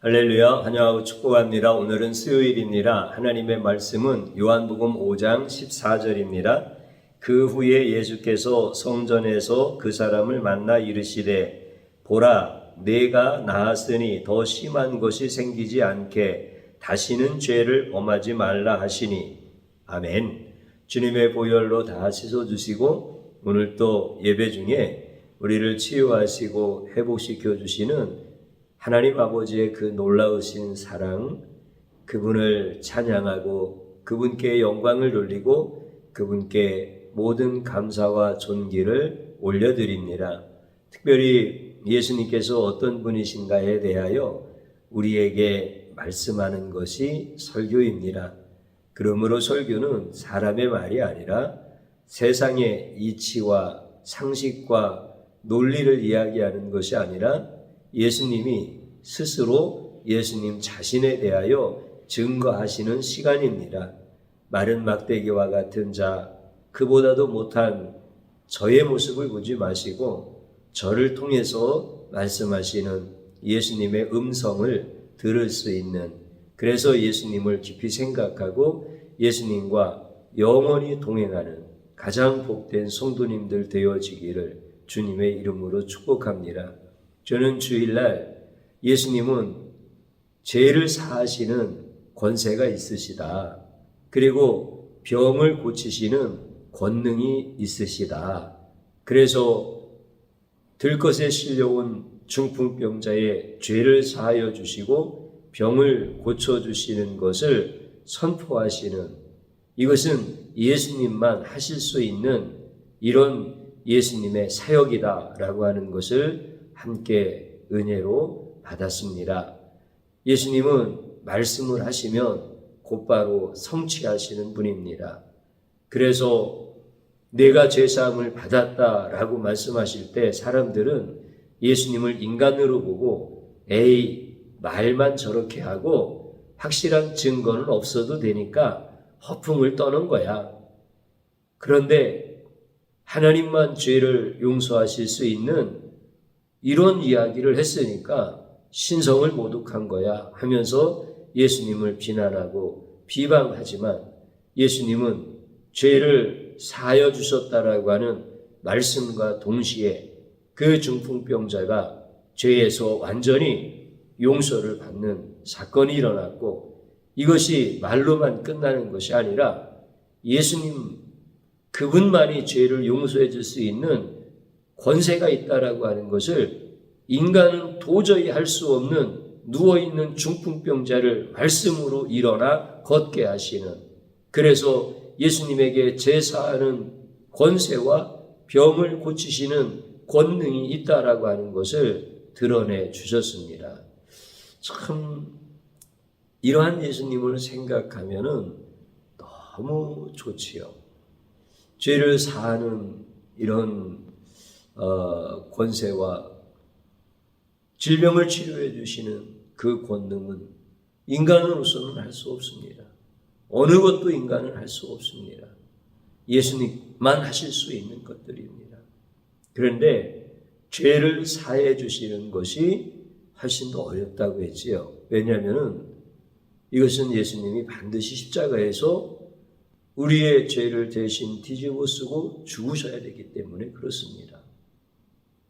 할렐루야, 환영하고 축복합니다. 오늘은 수요일입니다. 하나님의 말씀은 요한복음 5장 14절입니다. 그 후에 예수께서 성전에서 그 사람을 만나 이르시되 보라, 내가 나았으니 더 심한 것이 생기지 않게 다시는 죄를 범하지 말라 하시니 아멘. 주님의 보혈로 다 씻어주시고 오늘 또 예배 중에 우리를 치유하시고 회복시켜 주시는 하나님 아버지의 그 놀라우신 사랑, 그분을 찬양하고 그분께 영광을 돌리고 그분께 모든 감사와 존귀를 올려드립니다. 특별히 예수님께서 어떤 분이신가에 대하여 우리에게 말씀하는 것이 설교입니다. 그러므로 설교는 사람의 말이 아니라 세상의 이치와 상식과 논리를 이야기하는 것이 아니라 예수님이 스스로 예수님 자신에 대하여 증거하시는 시간입니다. 마른 막대기와 같은 자, 그보다도 못한 저의 모습을 보지 마시고 저를 통해서 말씀하시는 예수님의 음성을 들을 수 있는, 그래서 예수님을 깊이 생각하고 예수님과 영원히 동행하는 가장 복된 성도님들 되어지기를 주님의 이름으로 축복합니다. 저는 주일날 예수님은 죄를 사하시는 권세가 있으시다. 그리고 병을 고치시는 권능이 있으시다. 그래서 들것에 실려온 중풍병자의 죄를 사하여 주시고 병을 고쳐주시는 것을 선포하시는, 이것은 예수님만 하실 수 있는 이런 예수님의 사역이다라고 하는 것을 함께 은혜로 받았습니다. 예수님은 말씀을 하시면 곧바로 성취하시는 분입니다. 그래서 내가 죄사함을 받았다라고 말씀하실 때 사람들은 예수님을 인간으로 보고 에이, 말만 저렇게 하고 확실한 증거는 없어도 되니까 허풍을 떠는 거야. 그런데 하나님만 죄를 용서하실 수 있는 이런 이야기를 했으니까 신성을 모독한 거야 하면서 예수님을 비난하고 비방하지만 예수님은 죄를 사하여 주셨다라고 하는 말씀과 동시에 그 중풍병자가 죄에서 완전히 용서를 받는 사건이 일어났고, 이것이 말로만 끝나는 것이 아니라 예수님 그분만이 죄를 용서해 줄 수 있는 권세가 있다라고 하는 것을 인간은 도저히 할 수 없는 누워있는 중풍병자를 말씀으로 일어나 걷게 하시는, 그래서 예수님에게 제사하는 권세와 병을 고치시는 권능이 있다라고 하는 것을 드러내 주셨습니다. 참 이러한 예수님을 생각하면은 너무 좋지요. 죄를 사하는 이런 권세와 질병을 치료해 주시는 그 권능은 인간으로서는 할 수 없습니다. 어느 것도 인간은 할 수 없습니다. 예수님만 하실 수 있는 것들입니다. 그런데 죄를 사해 주시는 것이 훨씬 더 어렵다고 했지요. 왜냐하면 이것은 예수님이 반드시 십자가에서 우리의 죄를 대신 뒤집어 쓰고 죽으셔야 되기 때문에 그렇습니다.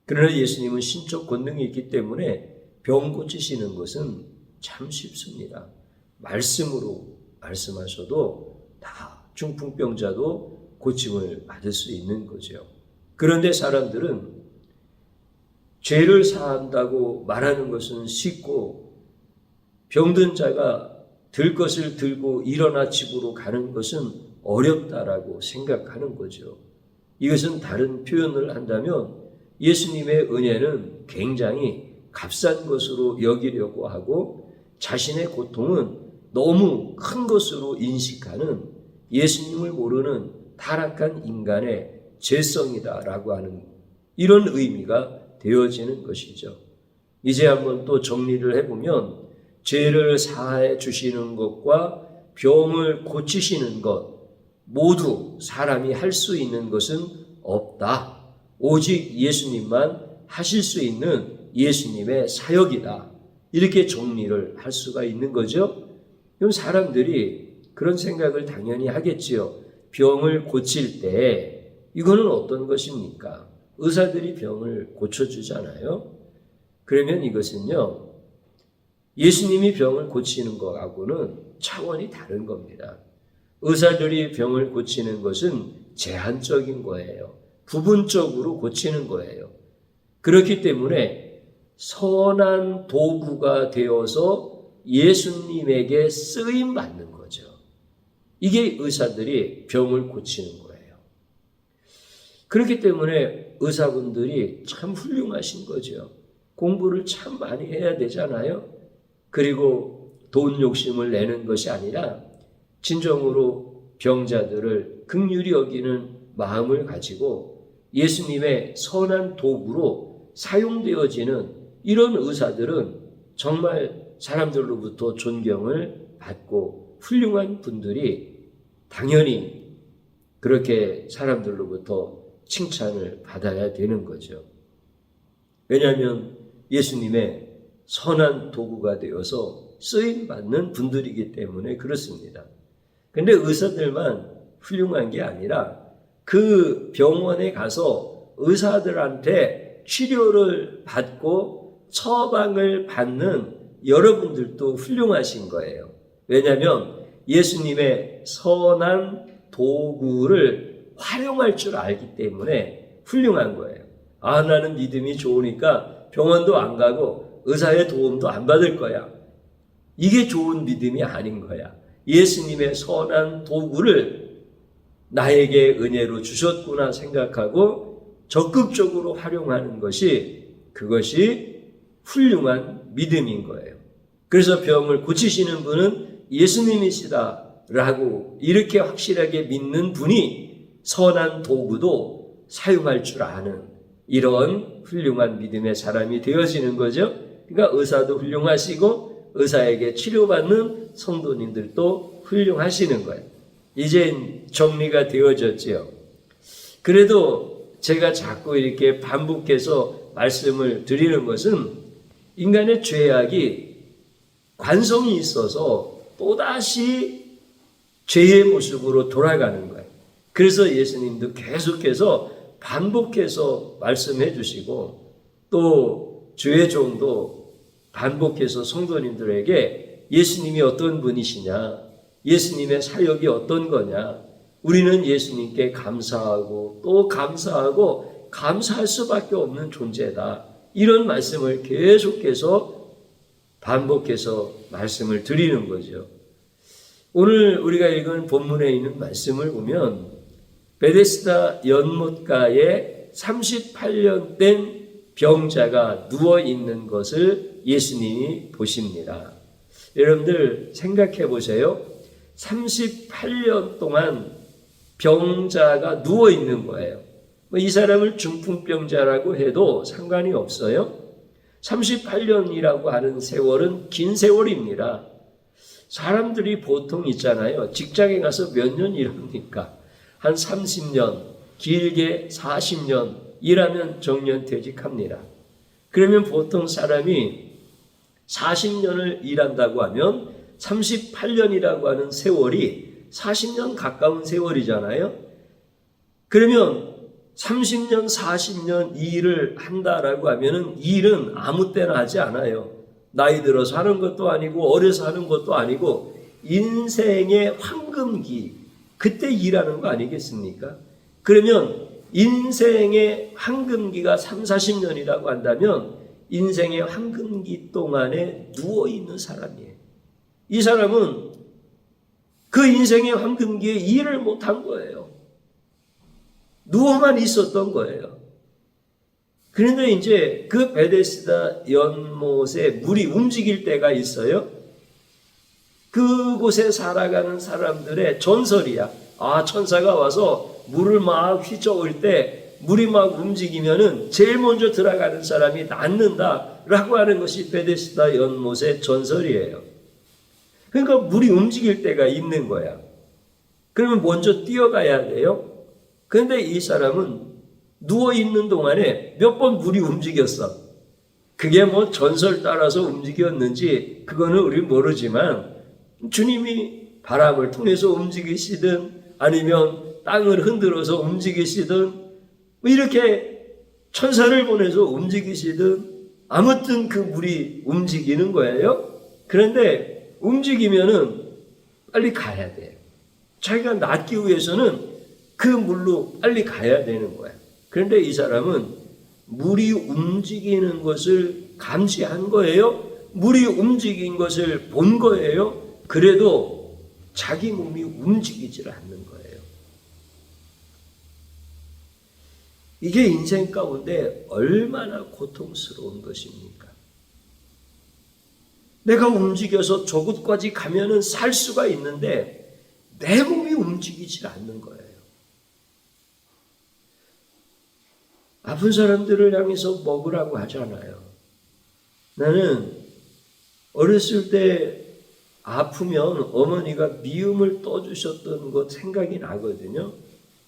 그러나 예수님은 신적 권능이 있기 때문에 병 고치시는 것은 참 쉽습니다. 말씀으로 말씀하셔도 다 중풍병자도 고침을 받을 수 있는 거죠. 그런데 사람들은 죄를 사한다고 말하는 것은 쉽고 병든 자가 들 것을 들고 일어나 집으로 가는 것은 어렵다라고 생각하는 거죠. 이것은 다른 표현을 한다면 예수님의 은혜는 굉장히 값싼 것으로 여기려고 하고 자신의 고통은 너무 큰 것으로 인식하는 예수님을 모르는 타락한 인간의 죄성이다라고 하는 이런 의미가 되어지는 것이죠. 이제 한번 또 정리를 해보면 죄를 사해 주시는 것과 병을 고치시는 것 모두 사람이 할 수 있는 것은 없다. 오직 예수님만 하실 수 있는 예수님의 사역이다. 이렇게 정리를 할 수가 있는 거죠. 그럼 사람들이 그런 생각을 당연히 하겠지요. 병을 고칠 때 이거는 어떤 것입니까? 의사들이 병을 고쳐주잖아요. 그러면 이것은요, 예수님이 병을 고치는 것하고는 차원이 다른 겁니다. 의사들이 병을 고치는 것은 제한적인 거예요. 부분적으로 고치는 거예요. 그렇기 때문에 선한 도구가 되어서 예수님에게 쓰임 받는 거죠. 이게 의사들이 병을 고치는 거예요. 그렇기 때문에 의사분들이 참 훌륭하신 거죠. 공부를 참 많이 해야 되잖아요. 그리고 돈 욕심을 내는 것이 아니라 진정으로 병자들을 긍휼히 여기는 마음을 가지고 예수님의 선한 도구로 사용되어지는 이런 의사들은 정말 사람들로부터 존경을 받고 훌륭한 분들이 당연히 그렇게 사람들로부터 칭찬을 받아야 되는 거죠. 왜냐하면 예수님의 선한 도구가 되어서 쓰임받는 분들이기 때문에 그렇습니다. 근데 의사들만 훌륭한 게 아니라 그 병원에 가서 의사들한테 치료를 받고 처방을 받는 여러분들도 훌륭하신 거예요. 왜냐하면 예수님의 선한 도구를 활용할 줄 알기 때문에 훌륭한 거예요. 아, 나는 믿음이 좋으니까 병원도 안 가고 의사의 도움도 안 받을 거야. 이게 좋은 믿음이 아닌 거야. 예수님의 선한 도구를 나에게 은혜로 주셨구나 생각하고 적극적으로 활용하는 것이 그것이 훌륭한 믿음인 거예요. 그래서 병을 고치시는 분은 예수님이시다라고 이렇게 확실하게 믿는 분이 선한 도구도 사용할 줄 아는 이런 훌륭한 믿음의 사람이 되어지는 거죠. 그러니까 의사도 훌륭하시고 의사에게 치료받는 성도님들도 훌륭하시는 거예요. 이제 정리가 되어졌죠. 그래도 제가 자꾸 이렇게 반복해서 말씀을 드리는 것은 인간의 죄악이 관성이 있어서 또다시 죄의 모습으로 돌아가는 거예요. 그래서 예수님도 계속해서 반복해서 말씀해 주시고 또 주의 종도 반복해서 성도님들에게 예수님이 어떤 분이시냐, 예수님의 사역이 어떤 거냐, 우리는 예수님께 감사하고 또 감사하고 감사할 수밖에 없는 존재다. 이런 말씀을 계속해서 반복해서 말씀을 드리는 거죠. 오늘 우리가 읽은 본문에 있는 말씀을 보면 베데스다 연못가에 38년 된 병자가 누워있는 것을 예수님이 보십니다. 여러분들 생각해 보세요. 38년 동안 병자가 누워있는 거예요. 이 사람을 중풍병자라고 해도 상관이 없어요. 38년이라고 하는 세월은 긴 세월입니다. 사람들이 보통 있잖아요. 직장에 가서 몇 년 일합니까? 한 30년, 길게 40년 일하면 정년퇴직합니다. 그러면 보통 사람이 40년을 일한다고 하면 38년이라고 하는 세월이 40년 가까운 세월이잖아요. 그러면 30년, 40년 이 일을 한다라고 하면은 이 일은 아무 때나 하지 않아요. 나이 들어서 하는 것도 아니고 어려서 하는 것도 아니고 인생의 황금기, 그때 일하는 거 아니겠습니까? 그러면 인생의 황금기가 3, 40년이라고 한다면 인생의 황금기 동안에 누워있는 사람이에요. 이 사람은 그 인생의 황금기에 일을 못한 거예요. 누워만 있었던 거예요. 그런데 이제 그 베데스다 연못에 물이 움직일 때가 있어요. 그곳에 살아가는 사람들의 전설이야. 아, 천사가 와서 물을 막 휘저을 때 물이 막 움직이면은 제일 먼저 들어가는 사람이 낫는다라고 하는 것이 베데스다 연못의 전설이에요. 그러니까 물이 움직일 때가 있는 거야. 그러면 먼저 뛰어가야 돼요. 그런데 이 사람은 누워있는 동안에 몇 번 물이 움직였어. 그게 뭐 전설 따라서 움직였는지 그거는 우리 모르지만 주님이 바람을 통해서 움직이시든 아니면 땅을 흔들어서 움직이시든 뭐 이렇게 천사를 보내서 움직이시든 아무튼 그 물이 움직이는 거예요. 그런데 움직이면은 빨리 가야 돼요. 자기가 낫기 위해서는 그 물로 빨리 가야 되는 거예요. 그런데 이 사람은 물이 움직이는 것을 감지한 거예요. 물이 움직인 것을 본 거예요. 그래도 자기 몸이 움직이질 않는 거예요. 이게 인생 가운데 얼마나 고통스러운 것입니까? 내가 움직여서 저곳까지 가면은 살 수가 있는데 내 몸이 움직이질 않는 거예요. 아픈 사람들을 향해서 먹으라고 하잖아요. 나는 어렸을 때 아프면 어머니가 미음을 떠주셨던 것 생각이 나거든요.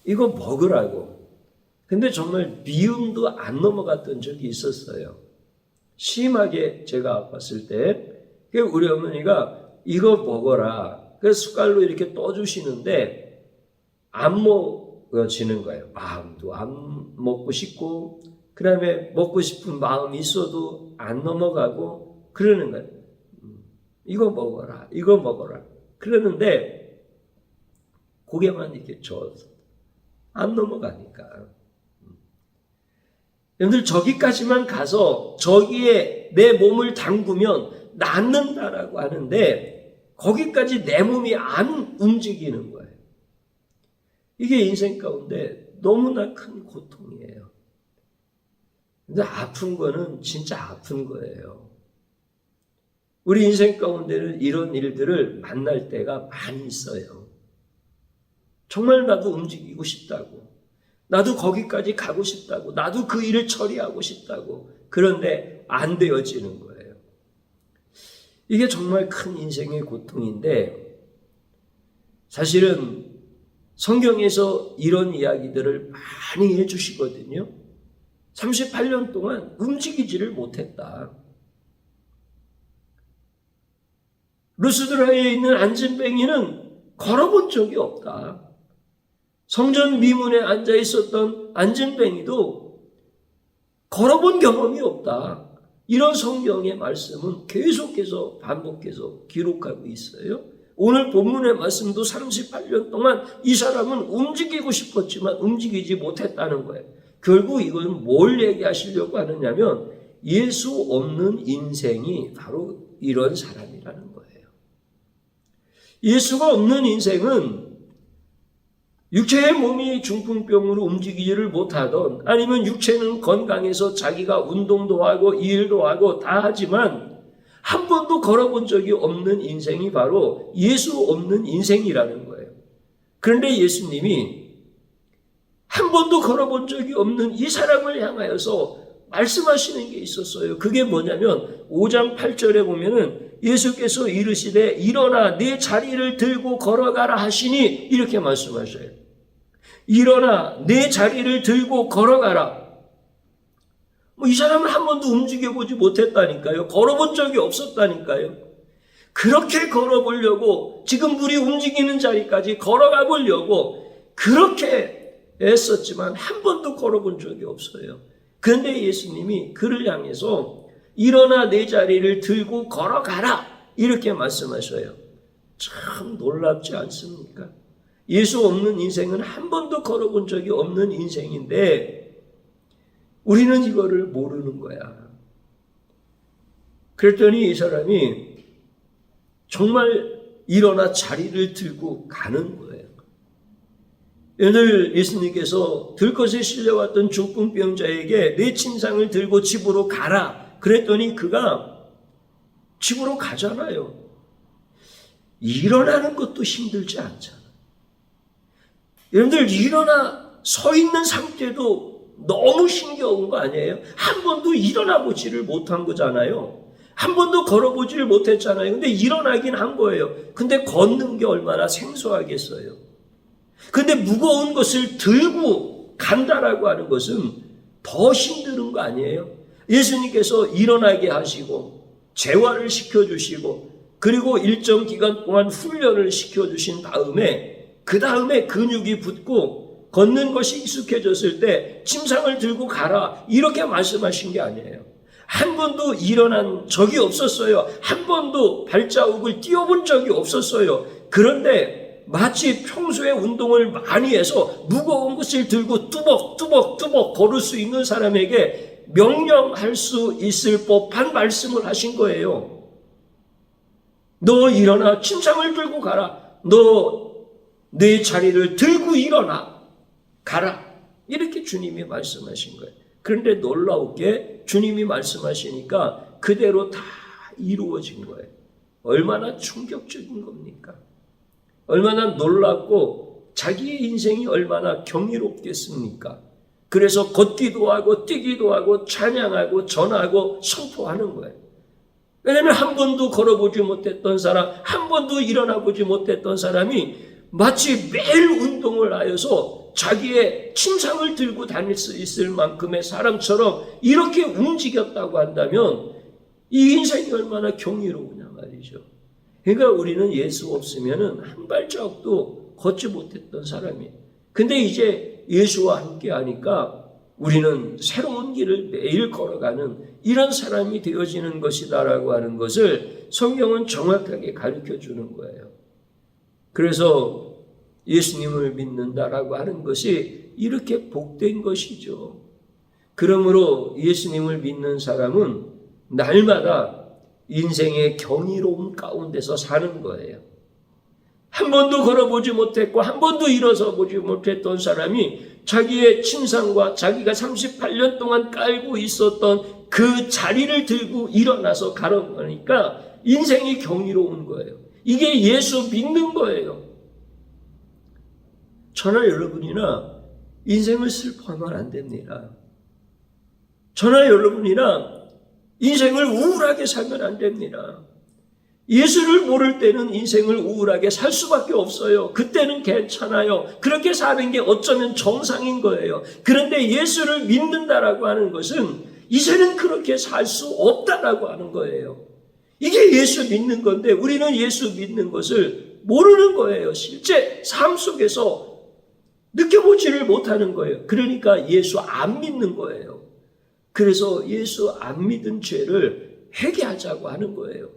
이거 먹으라고. 근데 정말 미움도 안 넘어갔던 적이 있었어요. 심하게 제가 아팠을 때 우리 어머니가 이거 먹어라. 그래서 숟갈로 이렇게 떠주시는데 안 먹어지는 거예요. 마음도 안 먹고 싶고 그 다음에 먹고 싶은 마음이 있어도 안 넘어가고 그러는 거예요. 이거 먹어라. 이거 먹어라. 그러는데 고개만 이렇게 저어서 안 넘어가니까. 여러분들 저기까지만 가서 저기에 내 몸을 담그면 낫는다라고 하는데 거기까지 내 몸이 안 움직이는 거예요. 이게 인생 가운데 너무나 큰 고통이에요. 근데 아픈 거는 진짜 아픈 거예요. 우리 인생 가운데는 이런 일들을 만날 때가 많이 있어요. 정말 나도 움직이고 싶다고. 나도 거기까지 가고 싶다고. 나도 그 일을 처리하고 싶다고. 그런데 안 되어지는 거예요. 이게 정말 큰 인생의 고통인데 사실은 성경에서 이런 이야기들을 많이 해주시거든요. 38년 동안 움직이지를 못했다. 루스드라에 있는 안진뱅이는 걸어본 적이 없다. 성전 미문에 앉아 있었던 안진뱅이도 걸어본 경험이 없다. 이런 성경의 말씀은 계속해서 반복해서 기록하고 있어요. 오늘 본문의 말씀도 38년 동안 이 사람은 움직이고 싶었지만 움직이지 못했다는 거예요. 결국 이건 뭘 얘기하시려고 하느냐면 예수 없는 인생이 바로 이런 사람이라는 거예요. 예수가 없는 인생은 육체의 몸이 중풍병으로 움직이지를 못하던 아니면 육체는 건강해서 자기가 운동도 하고 일도 하고 다 하지만 한 번도 걸어본 적이 없는 인생이 바로 예수 없는 인생이라는 거예요. 그런데 예수님이 한 번도 걸어본 적이 없는 이 사람을 향하여서 말씀하시는 게 있었어요. 그게 뭐냐면 5장 8절에 보면은 예수께서 이르시되 일어나 네 자리를 들고 걸어가라 하시니 이렇게 말씀하셔요. 일어나 내 자리를 들고 걸어가라. 이 사람은 한 번도 움직여보지 못했다니까요. 걸어본 적이 없었다니까요. 그렇게 걸어보려고 지금 물이 움직이는 자리까지 걸어가 보려고 그렇게 애썼지만 한 번도 걸어본 적이 없어요. 그런데 예수님이 그를 향해서 일어나 내 자리를 들고 걸어가라 이렇게 말씀하셔요. 참 놀랍지 않습니까? 예수 없는 인생은 한 번도 걸어본 적이 없는 인생인데 우리는 이거를 모르는 거야. 그랬더니 이 사람이 정말 일어나 자리를 들고 가는 거예요. 오늘 예수님께서 들것에 실려왔던 중풍병자에게 내 침상을 들고 집으로 가라. 그랬더니 그가 집으로 가잖아요. 일어나는 것도 힘들지 않잖아. 여러분들 일어나 서 있는 상태도 너무 힘겨운 거 아니에요? 한 번도 일어나 보지를 못한 거잖아요. 한 번도 걸어보지를 못했잖아요. 근데 일어나긴 한 거예요. 근데 걷는 게 얼마나 생소하겠어요. 근데 무거운 것을 들고 간다라고 하는 것은 더 힘든 거 아니에요? 예수님께서 일어나게 하시고 재활을 시켜주시고 그리고 일정 기간 동안 훈련을 시켜주신 다음에 그 다음에 근육이 붙고 걷는 것이 익숙해졌을 때 침상을 들고 가라 이렇게 말씀하신 게 아니에요. 한 번도 일어난 적이 없었어요. 한 번도 발자국을 띄워본 적이 없었어요. 그런데 마치 평소에 운동을 많이 해서 무거운 것을 들고 뚜벅뚜벅 걸을 수 있는 사람에게 명령할 수 있을 법한 말씀을 하신 거예요. 너 일어나 침상을 들고 가라. 너 내 자리를 들고 일어나 가라. 이렇게 주님이 말씀하신 거예요. 그런데 놀라우게 주님이 말씀하시니까 그대로 다 이루어진 거예요. 얼마나 충격적인 겁니까? 얼마나 놀랍고 자기의 인생이 얼마나 경이롭겠습니까? 그래서 걷기도 하고 뛰기도 하고 찬양하고 전하고 선포하는 거예요. 왜냐하면 한 번도 걸어보지 못했던 사람, 한 번도 일어나보지 못했던 사람이 마치 매일 운동을 하여서 자기의 침상을 들고 다닐 수 있을 만큼의 사람처럼 이렇게 움직였다고 한다면 이 인생이 얼마나 경이로우냐 말이죠. 그러니까 우리는 예수 없으면 한 발자국도 걷지 못했던 사람이에요. 근데 이제 예수와 함께 하니까 우리는 새로운 길을 매일 걸어가는 이런 사람이 되어지는 것이다라고 하는 것을 성경은 정확하게 가르쳐 주는 거예요. 그래서 예수님을 믿는다라고 하는 것이 이렇게 복된 것이죠. 그러므로 예수님을 믿는 사람은 날마다 인생의 경이로움 가운데서 사는 거예요. 한 번도 걸어보지 못했고 한 번도 일어서 보지 못했던 사람이 자기의 침상과 자기가 38년 동안 깔고 있었던 그 자리를 들고 일어나서 가려니까 인생이 경이로운 거예요. 이게 예수 믿는 거예요. 저나 여러분이나 인생을 슬퍼하면 안 됩니다. 저나 여러분이나 인생을 우울하게 살면 안 됩니다. 예수를 모를 때는 인생을 우울하게 살 수밖에 없어요. 그때는 괜찮아요. 그렇게 사는 게 어쩌면 정상인 거예요. 그런데 예수를 믿는다라고 하는 것은 이제는 그렇게 살 수 없다라고 하는 거예요. 이게 예수 믿는 건데 우리는 예수 믿는 것을 모르는 거예요. 실제 삶 속에서 느껴보지를 못하는 거예요. 그러니까 예수 안 믿는 거예요. 그래서 예수 안 믿은 죄를 회개하자고 하는 거예요.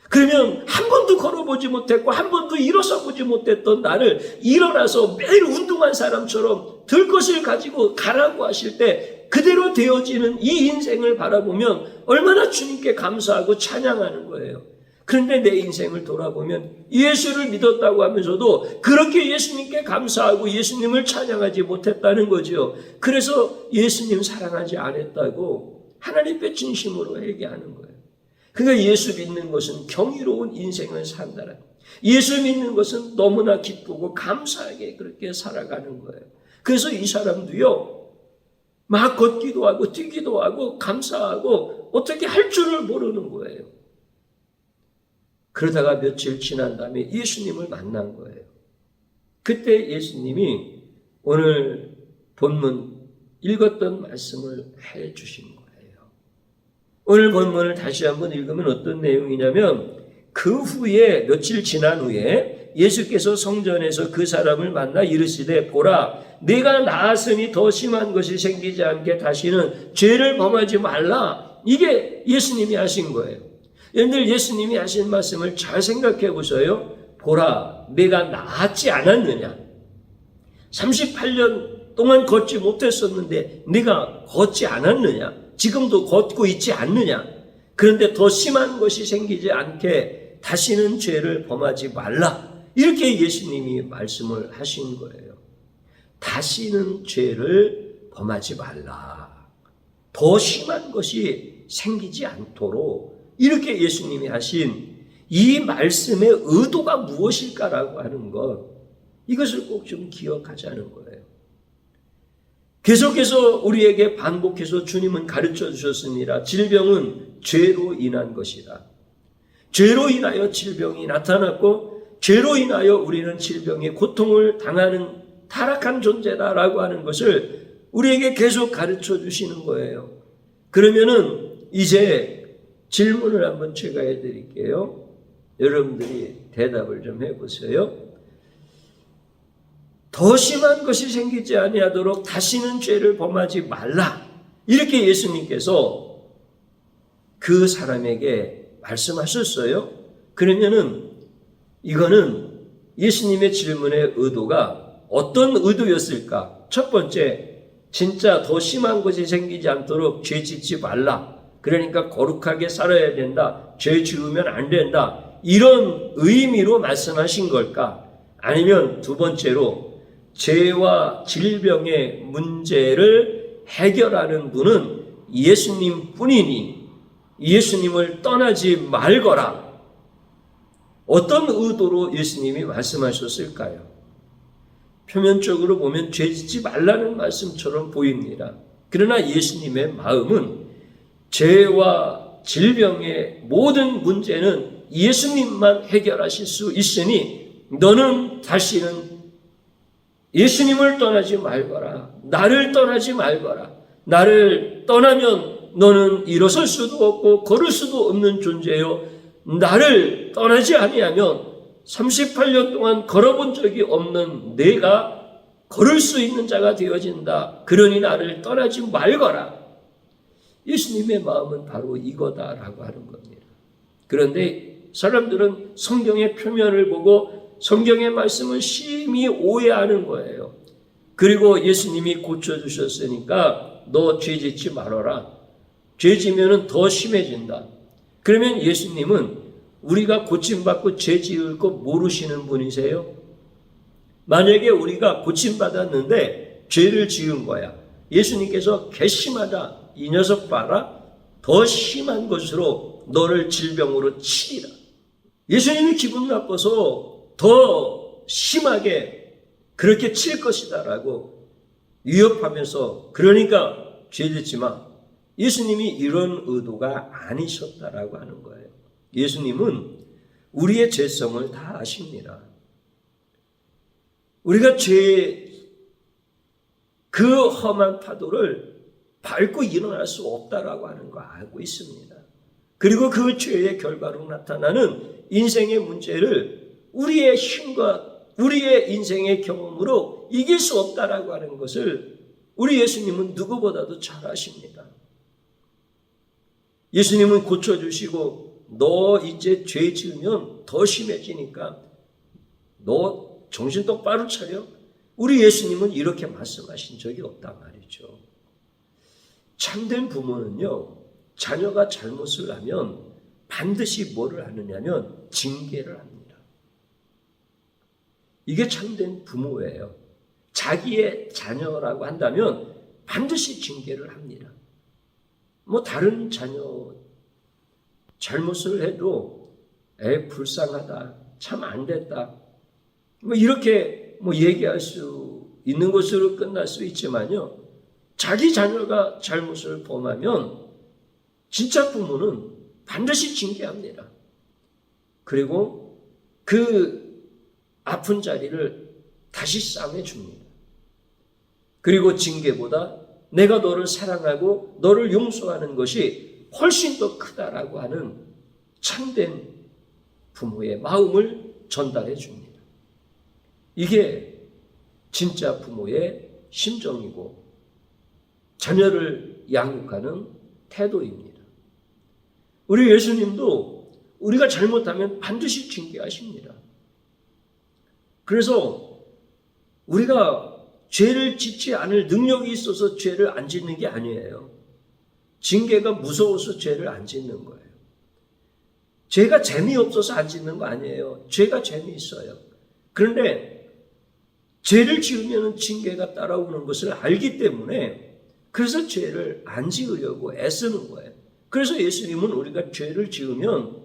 그러면 한 번도 걸어보지 못했고 한 번도 일어서 보지 못했던 나를 일어나서 매일 운동한 사람처럼 들 것을 가지고 가라고 하실 때 그대로 되어지는 이 인생을 바라보면 얼마나 주님께 감사하고 찬양하는 거예요. 그런데 내 인생을 돌아보면 예수를 믿었다고 하면서도 그렇게 예수님께 감사하고 예수님을 찬양하지 못했다는 거죠. 그래서 예수님 사랑하지 않았다고 하나님께 진심으로 회개하는 거예요. 그러니까 예수 믿는 것은 경이로운 인생을 산다는, 예수 믿는 것은 너무나 기쁘고 감사하게 그렇게 살아가는 거예요. 그래서 이 사람도요, 막 걷기도 하고 뛰기도 하고 감사하고 어떻게 할 줄을 모르는 거예요. 그러다가 며칠 지난 다음에 예수님을 만난 거예요. 그때 예수님이 오늘 본문 읽었던 말씀을 해 주신 거예요. 오늘 본문을 다시 한번 읽으면 어떤 내용이냐면 그 후에 며칠 지난 후에 예수께서 성전에서 그 사람을 만나 이르시되 보라 내가 나았으니 더 심한 것이 생기지 않게 다시는 죄를 범하지 말라. 이게 예수님이 하신 거예요. 여러분들 예수님이 하신 말씀을 잘 생각해 보세요. 보라 내가 나았지 않았느냐. 38년 동안 걷지 못했었는데 네가 걷지 않았느냐. 지금도 걷고 있지 않느냐. 그런데 더 심한 것이 생기지 않게 다시는 죄를 범하지 말라. 이렇게 예수님이 말씀을 하신 거예요. 다시는 죄를 범하지 말라. 더 심한 것이 생기지 않도록 이렇게 예수님이 하신 이 말씀의 의도가 무엇일까라고 하는 것, 이것을 꼭 좀 기억하자는 거예요. 계속해서 우리에게 반복해서 주님은 가르쳐 주셨습니다. 질병은 죄로 인한 것이다. 죄로 인하여 질병이 나타났고 죄로 인하여 우리는 질병의 고통을 당하는 타락한 존재다라고 하는 것을 우리에게 계속 가르쳐 주시는 거예요. 그러면은 이제 질문을 한번 제가 해드릴게요. 여러분들이 대답을 좀 해보세요. 더 심한 것이 생기지 아니하도록 다시는 죄를 범하지 말라. 이렇게 예수님께서 그 사람에게 말씀하셨어요. 그러면은 이거는 예수님의 질문의 의도가 어떤 의도였을까? 첫 번째, 진짜 더 심한 것이 생기지 않도록 죄 짓지 말라. 그러니까 거룩하게 살아야 된다. 죄 지으면 안 된다. 이런 의미로 말씀하신 걸까? 아니면 두 번째로 죄와 질병의 문제를 해결하는 분은 예수님 뿐이니 예수님을 떠나지 말거라. 어떤 의도로 예수님이 말씀하셨을까요? 표면적으로 보면 죄 짓지 말라는 말씀처럼 보입니다. 그러나 예수님의 마음은 죄와 질병의 모든 문제는 예수님만 해결하실 수 있으니 너는 다시는 예수님을 떠나지 말거라. 나를 떠나지 말거라. 나를 떠나면 너는 일어설 수도 없고 걸을 수도 없는 존재요. 나를 떠나지 아니하면 38년 동안 걸어본 적이 없는 내가 걸을 수 있는 자가 되어진다. 그러니 나를 떠나지 말거라. 예수님의 마음은 바로 이거다라고 하는 겁니다. 그런데 사람들은 성경의 표면을 보고 성경의 말씀을 심히 오해하는 거예요. 그리고 예수님이 고쳐주셨으니까 너 죄 짓지 말아라. 죄 지면은 더 심해진다. 그러면 예수님은 우리가 고침받고 죄 지을 거 모르시는 분이세요? 만약에 우리가 고침받았는데 죄를 지은 거야. 예수님께서 괘씸하다. 이 녀석 봐라. 더 심한 것으로 너를 질병으로 치리라. 예수님이 기분 나빠서 더 심하게 그렇게 칠 것이다라고 위협하면서 그러니까 죄 짓지 마. 예수님이 이런 의도가 아니셨다라고 하는 거예요. 예수님은 우리의 죄성을 다 아십니다. 우리가 그 험한 파도를 밟고 일어날 수 없다라고 하는 거 알고 있습니다. 그리고 그 죄의 결과로 나타나는 인생의 문제를 우리의 힘과 우리의 인생의 경험으로 이길 수 없다라고 하는 것을 우리 예수님은 누구보다도 잘 아십니다. 예수님은 고쳐주시고 너 이제 죄 지으면 더 심해지니까 너 정신 똑바로 차려. 우리 예수님은 이렇게 말씀하신 적이 없단 말이죠. 참된 부모는요, 자녀가 잘못을 하면 반드시 뭐를 하느냐면 징계를 합니다. 이게 참된 부모예요. 자기의 자녀라고 한다면 반드시 징계를 합니다. 뭐 다른 자녀 잘못을 해도 불쌍하다, 참 안 됐다, 뭐 이렇게 뭐 얘기할 수 있는 것으로 끝날 수 있지만요. 자기 자녀가 잘못을 범하면 진짜 부모는 반드시 징계합니다. 그리고 그 아픈 자리를 다시 싸매줍니다. 그리고 징계보다 내가 너를 사랑하고 너를 용서하는 것이 훨씬 더 크다라고 하는 참된 부모의 마음을 전달해 줍니다. 이게 진짜 부모의 심정이고 자녀를 양육하는 태도입니다. 우리 예수님도 우리가 잘못하면 반드시 징계하십니다. 그래서 우리가 죄를 짓지 않을 능력이 있어서 죄를 안 짓는 게 아니에요. 징계가 무서워서 죄를 안 짓는 거예요. 죄가 재미없어서 안 짓는 거 아니에요. 죄가 재미있어요. 그런데 죄를 지으면 징계가 따라오는 것을 알기 때문에 그래서 죄를 안 지으려고 애쓰는 거예요. 그래서 예수님은 우리가 죄를 지으면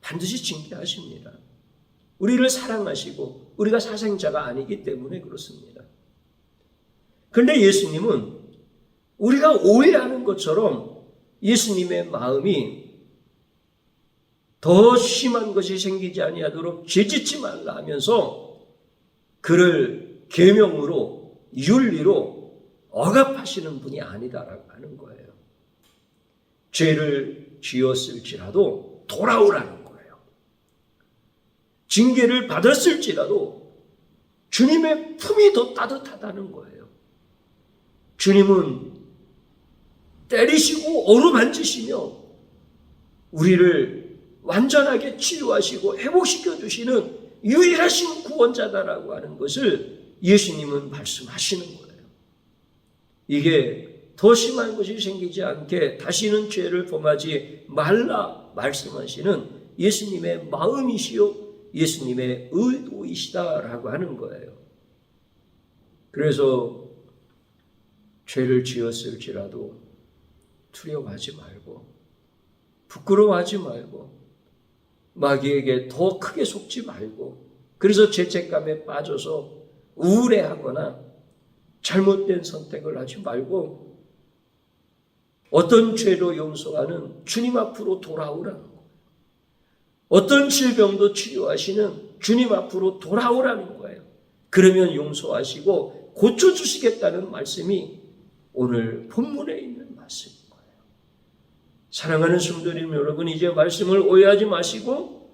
반드시 징계하십니다. 우리를 사랑하시고 우리가 사생자가 아니기 때문에 그렇습니다. 그런데 예수님은 우리가 오해하는 것처럼 예수님의 마음이 더 심한 것이 생기지 아니하도록 죄짓지 말라 하면서 그를 계명으로 윤리로 억압하시는 분이 아니다라고 하는 거예요. 죄를 지었을지라도 돌아오라는 거예요. 징계를 받았을지라도 주님의 품이 더 따뜻하다는 거예요. 주님은 때리시고 어루만지시며 우리를 완전하게 치유하시고 회복시켜 주시는 유일하신 구원자다라고 하는 것을 예수님은 말씀하시는 거예요. 이게 더 심한 것이 생기지 않게 다시는 죄를 범하지 말라 말씀하시는 예수님의 마음이시요 예수님의 의도이시다라고 하는 거예요. 그래서 죄를 지었을지라도 두려워하지 말고 부끄러워하지 말고 마귀에게 더 크게 속지 말고 그래서 죄책감에 빠져서 우울해하거나 잘못된 선택을 하지 말고 어떤 죄도 용서하는 주님 앞으로 돌아오라는 거예요. 어떤 질병도 치료하시는 주님 앞으로 돌아오라는 거예요. 그러면 용서하시고 고쳐주시겠다는 말씀이 오늘 본문에 있는 말씀인 거예요. 사랑하는 성도님 여러분, 이제 말씀을 오해하지 마시고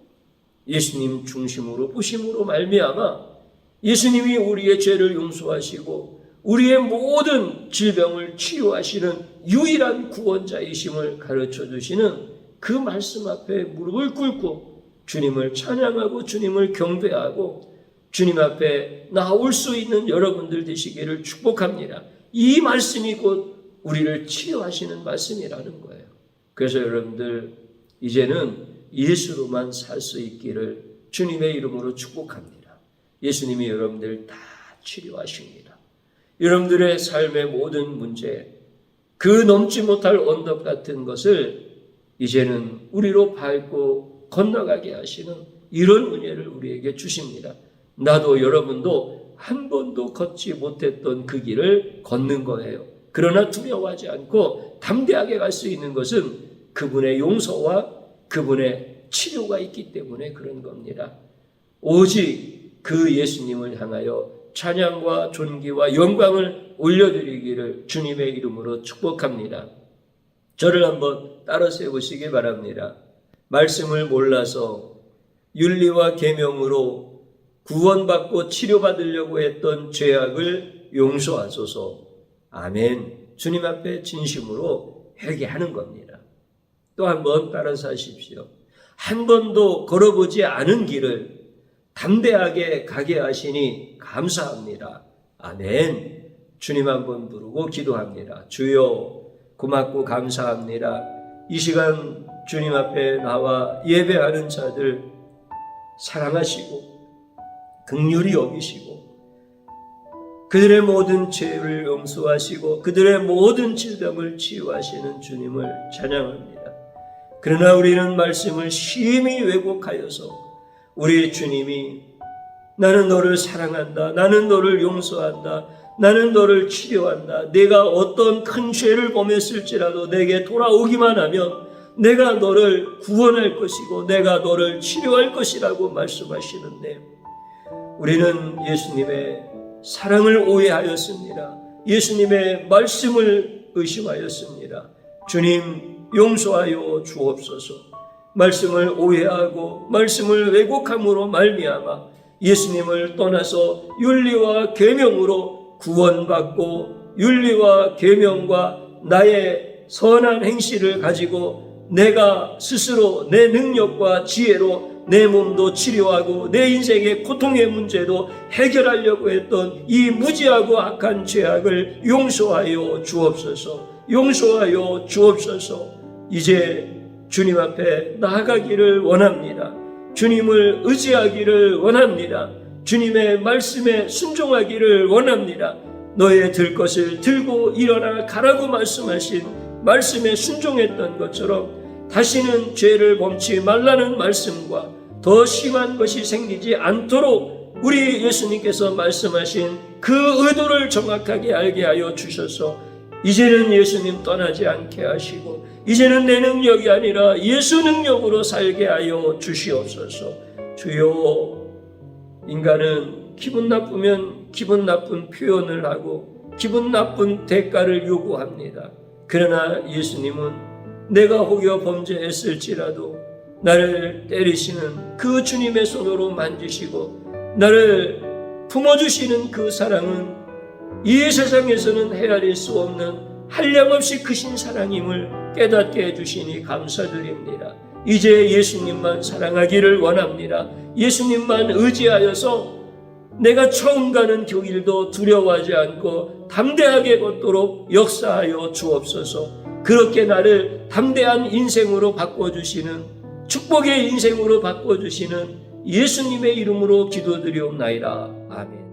예수님 중심으로 보심으로 말미암아 예수님이 우리의 죄를 용서하시고 우리의 모든 질병을 치유하시는 유일한 구원자이심을 가르쳐 주시는 그 말씀 앞에 무릎을 꿇고 주님을 찬양하고 주님을 경배하고 주님 앞에 나올 수 있는 여러분들 되시기를 축복합니다. 이 말씀이 곧 우리를 치유하시는 말씀이라는 거예요. 그래서 여러분들 이제는 예수로만 살 수 있기를 주님의 이름으로 축복합니다. 예수님이 여러분들 다 치료하십니다. 여러분들의 삶의 모든 문제, 그 넘지 못할 언덕 같은 것을 이제는 우리로 밟고 건너가게 하시는 이런 은혜를 우리에게 주십니다. 나도 여러분도 한 번도 걷지 못했던 그 길을 걷는 거예요. 그러나 두려워하지 않고 담대하게 갈 수 있는 것은 그분의 용서와 그분의 치료가 있기 때문에 그런 겁니다. 오직 그 예수님을 향하여 찬양과 존귀와 영광을 올려드리기를 주님의 이름으로 축복합니다. 저를 한번 따라 세우시기 바랍니다. 말씀을 몰라서 윤리와 계명으로 구원받고 치료받으려고 했던 죄악을 용서하소서. 아멘. 주님 앞에 진심으로 회개하는 겁니다. 또 한번 따라서 하십시오. 한 번도 걸어보지 않은 길을 담대하게 가게 하시니 감사합니다. 아멘. 주님 한번 부르고 기도합니다. 주여 고맙고 감사합니다. 이 시간 주님 앞에 나와 예배하는 자들 사랑하시고 긍휼히 여기시고 그들의 모든 죄를 용서하시고 그들의 모든 질병을 치유하시는 주님을 찬양합니다. 그러나 우리는 말씀을 심히 왜곡하여서 우리 주님이 나는 너를 사랑한다. 나는 너를 용서한다. 나는 너를 치료한다. 내가 어떤 큰 죄를 범했을지라도 내게 돌아오기만 하면 내가 너를 구원할 것이고 내가 너를 치료할 것이라고 말씀하시는데 우리는 예수님의 사랑을 오해하였습니다. 예수님의 말씀을 의심하였습니다. 주님 용서하여 주옵소서. 말씀을 오해하고 말씀을 왜곡함으로 말미암아 예수님을 떠나서 윤리와 계명으로 구원받고 윤리와 계명과 나의 선한 행실을 가지고 내가 스스로 내 능력과 지혜로 내 몸도 치료하고 내 인생의 고통의 문제도 해결하려고 했던 이 무지하고 악한 죄악을 용서하여 주옵소서. 용서하여 주옵소서. 이제 주님 앞에 나아가기를 원합니다. 주님을 의지하기를 원합니다. 주님의 말씀에 순종하기를 원합니다. 너의 들 것을 들고 일어나 가라고 말씀하신 말씀에 순종했던 것처럼 다시는 죄를 범치 말라는 말씀과 더 심한 것이 생기지 않도록 우리 예수님께서 말씀하신 그 의도를 정확하게 알게 하여 주셔서 이제는 예수님 떠나지 않게 하시고 이제는 내 능력이 아니라 예수 능력으로 살게 하여 주시옵소서. 주여, 인간은 기분 나쁘면 기분 나쁜 표현을 하고 기분 나쁜 대가를 요구합니다. 그러나 예수님은 내가 혹여 범죄했을지라도 나를 때리시는 그 주님의 손으로 만지시고 나를 품어주시는 그 사랑은 이 세상에서는 헤아릴 수 없는 한량없이 크신 사랑임을 깨닫게 해주시니 감사드립니다. 이제 예수님만 사랑하기를 원합니다. 예수님만 의지하여서 내가 처음 가는 교길도 두려워하지 않고 담대하게 걷도록 역사하여 주옵소서. 그렇게 나를 담대한 인생으로 바꿔주시는, 축복의 인생으로 바꿔주시는 예수님의 이름으로 기도드리옵나이다. 아멘.